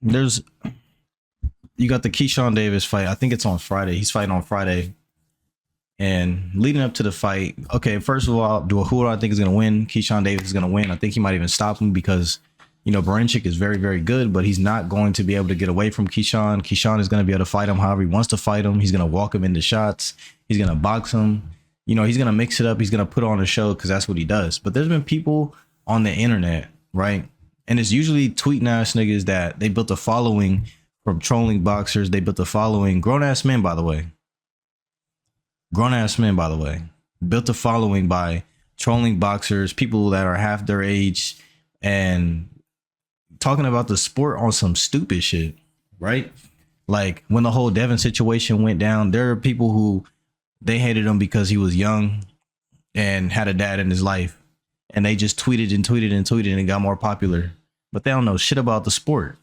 There's you got the Keyshawn Davis fight. I think it's on Friday. He's fighting on Friday. And leading up to the fight, okay, first of all, who do I think is going to win? Keyshawn Davis is going to win. I think he might even stop him because, Baranchyk is very, very good, but he's not going to be able to get away from Keyshawn. Keyshawn is going to be able to fight him however he wants to fight him. He's going to walk him into shots. He's going to box him. He's going to mix it up. He's going to put on a show because that's what he does. But there's been people on the internet, right? And it's usually tweeting ass niggas that they built a following from trolling boxers. They built a following, grown ass men, by the way. Built a following by trolling boxers, people that are half their age, and talking about the sport on some stupid shit, right? Like when the whole Devin situation went down, there are people who they hated him because he was young and had a dad in his life, and they just tweeted and got more popular, but they don't know shit about the sport.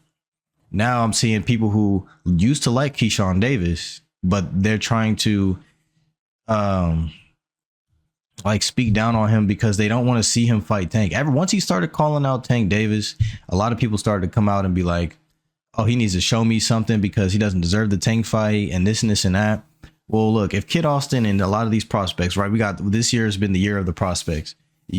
Now I'm seeing people who used to like Keyshawn Davis, but they're trying to like speak down on him because they don't want to see him fight Tank. Once he started calling out Tank Davis, a lot of people started to come out and be like, oh, he needs to show me something because he doesn't deserve the Tank fight and this and that. Well, look, if Kid Austin and a lot of these prospects, right? This year has been the year of the prospects. This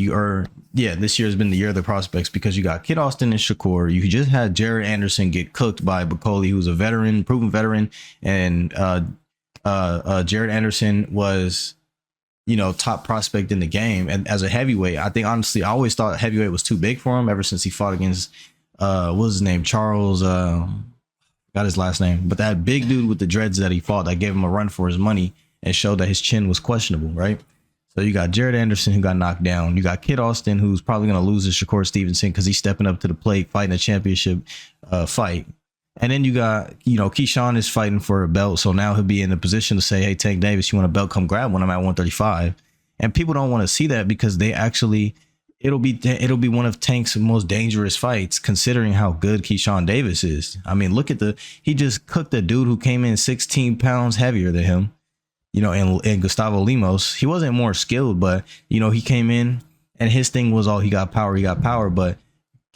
year has been the year of the prospects because you got Kid Austin and Shakur. You just had Jared Anderson get cooked by Bacoli, who's a veteran, proven veteran, and Jared Anderson was, top prospect in the game. And as a heavyweight, I think honestly, I always thought heavyweight was too big for him ever since he fought against, what was his name? Charles, got his last name, but that big dude with the dreads that he fought that gave him a run for his money and showed that his chin was questionable, right? So you got Jared Anderson who got knocked down. You got Kid Austin who's probably going to lose to Shakur Stevenson because he's stepping up to the plate, fighting a championship fight. And then you got, Keyshawn is fighting for a belt. So now he'll be in a position to say, hey, Tank Davis, you want a belt? Come grab one. I'm at 135. And people don't want to see that because it'll be one of Tank's most dangerous fights, considering how good Keyshawn Davis is. I mean, look at he just cooked a dude who came in 16 pounds heavier than him, and Gustavo Limos. He wasn't more skilled, but, he came in and his thing was, he got power. But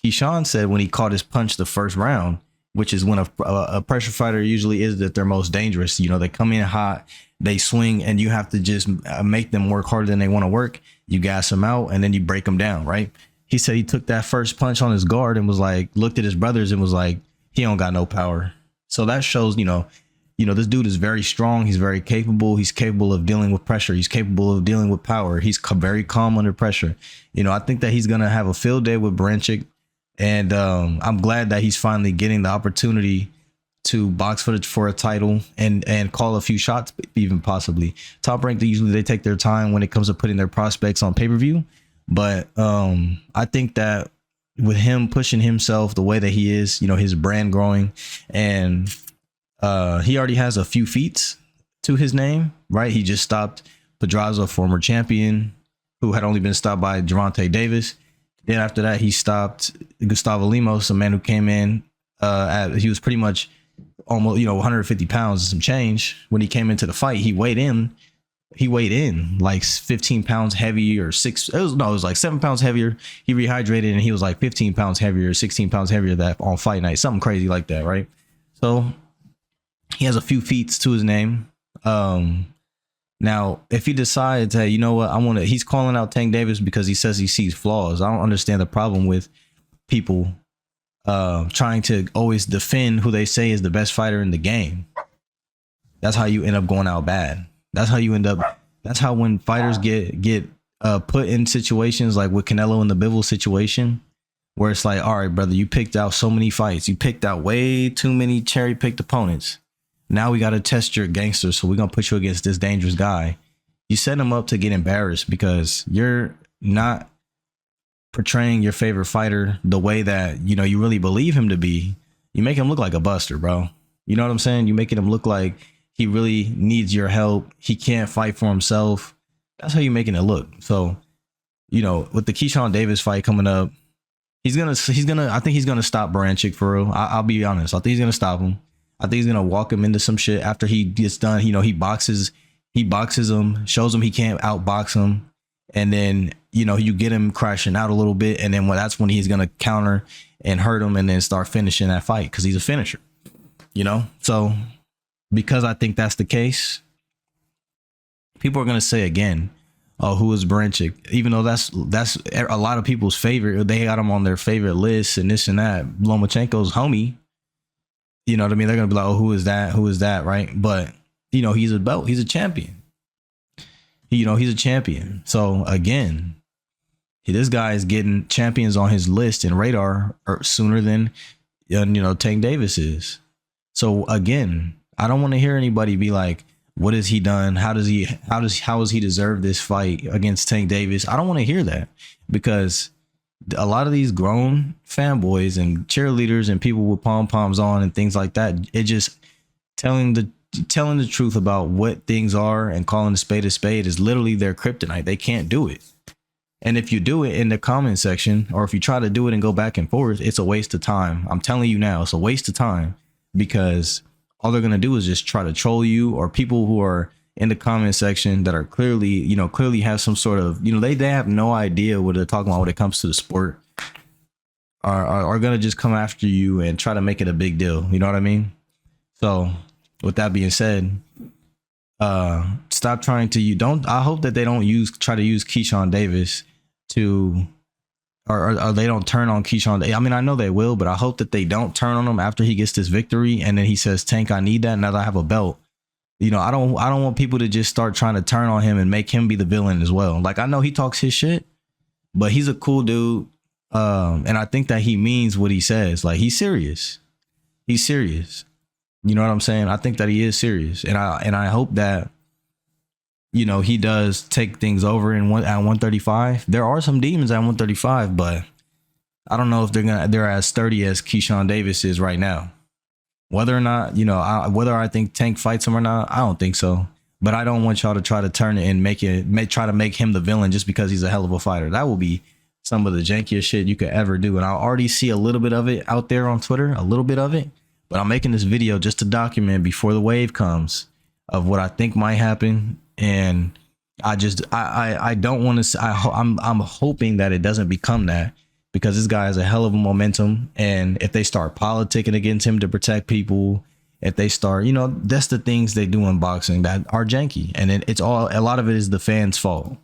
Keyshawn said when he caught his punch the first round, which is when a pressure fighter usually is that they're most dangerous. They come in hot, they swing, and you have to just make them work harder than they want to work. You gas them out, and then you break them down, right? He said he took that first punch on his guard and was like, looked at his brothers and was like, he don't got no power. So that shows, this dude is very strong. He's very capable. He's capable of dealing with pressure. He's capable of dealing with power. He's very calm under pressure. I think that he's going to have a field day with Baranchyk. And I'm glad that he's finally getting the opportunity to box for a title and call a few shots, even possibly. Top Rank, usually they take their time when it comes to putting their prospects on pay-per-view. But I think that with him pushing himself the way that he is, his brand growing, and he already has a few feats to his name, right? He just stopped Pedraza, former champion, who had only been stopped by Gervonta Davis. Then after that, he stopped Gustavo Limos, a man who came in he was pretty much almost 150 pounds and some change. When he came into the fight, he weighed in like 15 pounds heavier, it was like 7 pounds heavier. He rehydrated and he was like 15 pounds heavier, 16 pounds heavier that on fight night, something crazy like that, right? So he has a few feats to his name. Now, if he decides, hey, you know what, he's calling out Tank Davis because he says he sees flaws. I don't understand the problem with people trying to always defend who they say is the best fighter in the game. That's how you end up going out bad. That's how when fighters get put in situations like with Canelo in the Bivol situation, where it's like, all right, brother, you picked out so many fights. You picked out way too many cherry-picked opponents. Now we got to test your gangster, so we're going to put you against this dangerous guy. You set him up to get embarrassed because you're not portraying your favorite fighter the way that, you really believe him to be. You make him look like a buster, bro. You know what I'm saying? You're making him look like he really needs your help. He can't fight for himself. That's how you're making it look. So, with the Keyshawn Davis fight coming up, I think he's gonna stop Baranchyk for real. I'll be honest. I think he's gonna stop him. I think he's gonna walk him into some shit after he gets done. He boxes him, shows him he can't outbox him. and then you get him crashing out a little bit, and then that's when he's gonna counter and hurt him, and then start finishing that fight because he's a finisher. So because I think that's the case, people are gonna say again, oh, who is Brenchick? Even though that's a lot of people's favorite. They got him on their favorite list and this and that. Lomachenko's homie. You know what I mean? They're gonna be like, oh, who is that? Who is that? Right? But he's a belt. He's a champion. He's a champion. So again, this guy is getting champions on his list and radar sooner than Tank Davis is. So again, I don't want to hear anybody be like, what has he done? How has he deserved this fight against Tank Davis? I don't want to hear that, because a lot of these grown fanboys and cheerleaders and people with pom-poms on and things like that, it just telling the truth about what things are and calling a spade is literally their kryptonite. They can't do it. And if you do it in the comment section, or if you try to do it and go back and forth, it's a waste of time. I'm telling you now, it's a waste of time, because all they're going to do is just try to troll you, or people who are in the comment section that are clearly have some sort of, they have no idea what they're talking about when it comes to the sport, are going to just come after you and try to make it a big deal. You know what I mean? So with that being said, stop trying to, I hope that they don't try to use Keyshawn Davis to, or they don't turn on Keyshawn. I mean, I know they will, but I hope that they don't turn on him after he gets this victory and then he says, Tank, I need that now that I have a belt. I don't want people to just start trying to turn on him and make him be the villain as well. Like, I know he talks his shit, but he's a cool dude. And I think that he means what he says. Like, he's serious. He's serious. You know what I'm saying? I think that he is serious. And I hope that, he does take things over at 135. There are some demons at 135, but I don't know if they're as sturdy as Keyshawn Davis is right now. Whether or not, whether I think Tank fights him or not, I don't think so. But I don't want y'all to try to turn it and try to make him the villain just because he's a hell of a fighter. That will be some of the jankiest shit you could ever do. And I already see a little bit of it out there on Twitter, a little bit of it. But I'm making this video just to document before the wave comes of what I think might happen. And I don't want to. I'm hoping that it doesn't become that, because this guy has a hell of a momentum. And if they start politicking against him to protect people, if they start, that's the things they do in boxing that are janky. And a lot of it is the fans' fault.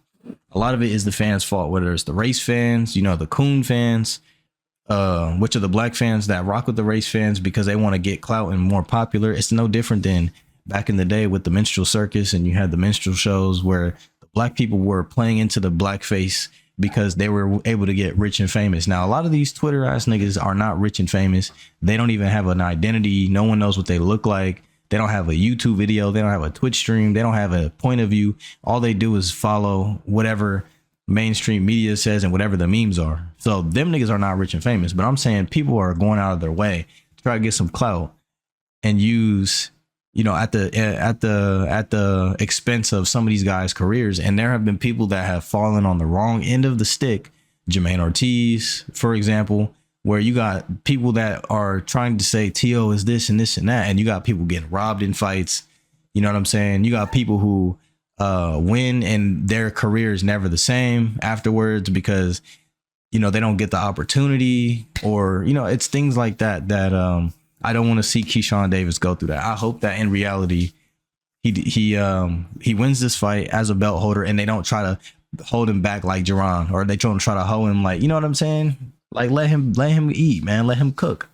A lot of it is the fans' fault, whether it's the race fans, the coon fans, which are the black fans that rock with the race fans because they want to get clout and more popular. It's no different than back in the day with the minstrel circus, and you had the minstrel shows where the black people were playing into the blackface because they were able to get rich and famous. Now, a lot of these Twitter ass niggas are not rich and famous. They don't even have an identity. No one knows what they look like. They don't have a YouTube video. They don't have a Twitch stream. They don't have a point of view. All they do is follow whatever mainstream media says and whatever the memes are. So them niggas are not rich and famous. But I'm saying people are going out of their way to try to get some clout and use, at the expense of some of these guys' careers. And there have been people that have fallen on the wrong end of the stick. Jermaine Ortiz, for example, where you got people that are trying to say T.O. is this and this and that, and you got people getting robbed in fights. You know what I'm saying? You got people who win and their career is never the same afterwards because, they don't get the opportunity, or, it's things like that I don't want to see Keyshawn Davis go through that. I hope that in reality, he wins this fight as a belt holder, and they don't try to hold him back like Jerron, or they try to hold him like, you know what I'm saying? Like, let him eat, man. Let him cook.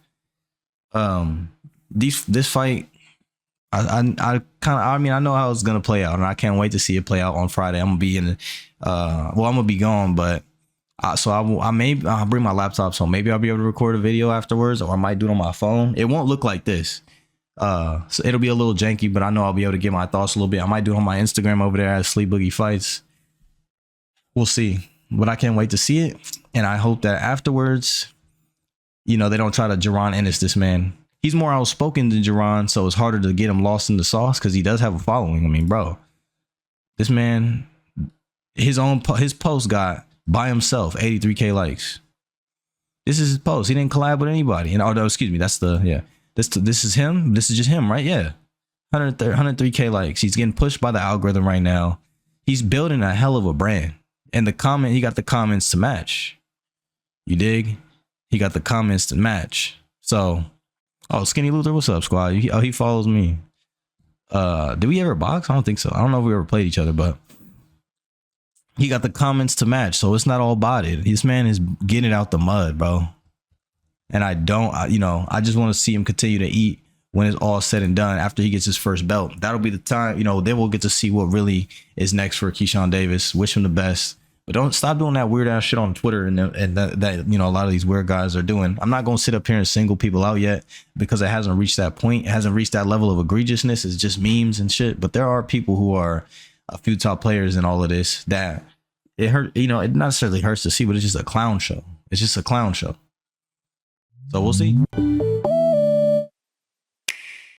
This fight, I know how it's gonna play out, and I can't wait to see it play out on Friday. I'm gonna be I'm gonna be gone, but I'll bring my laptop, so maybe I'll be able to record a video afterwards, or I might do it on my phone. It won't look like this. So it'll be a little janky, but I know I'll be able to get my thoughts a little bit. I might do it on my Instagram over there at Sleep Boogie Fights. We'll see, but I can't wait to see it. And I hope that afterwards, they don't try to Jerron Ennis this man. He's more outspoken than Jerron, so it's harder to get him lost in the sauce because he does have a following. I mean, bro, this man, his post got by himself 83K likes. This is his post. He didn't collab with anybody. And no, excuse me, that's this is him. This is just him, right? Yeah, 103K likes. He's getting pushed by the algorithm right now. He's building a hell of a brand. And the comment, he got the comments to match. You dig? He got the comments to match. So, oh, Skinny Luther, what's up, squad? He follows me. Did we ever box? I don't think so. I don't know if we ever played each other, but he got the comments to match. So it's not all botted. This man is getting it out the mud, bro. And I just want to see him continue to eat when it's all said and done after he gets his first belt. That'll be the time, then we'll get to see what really is next for Keyshawn Davis. Wish him the best. But don't stop doing that weird ass shit on Twitter and that a lot of these weird guys are doing. I'm not going to sit up here and single people out yet because it hasn't reached that point. It hasn't reached that level of egregiousness. It's just memes and shit. But there are people who are a few top players in all of this that it hurt. It not necessarily hurts to see, but it's just a clown show. It's just a clown show. So we'll see.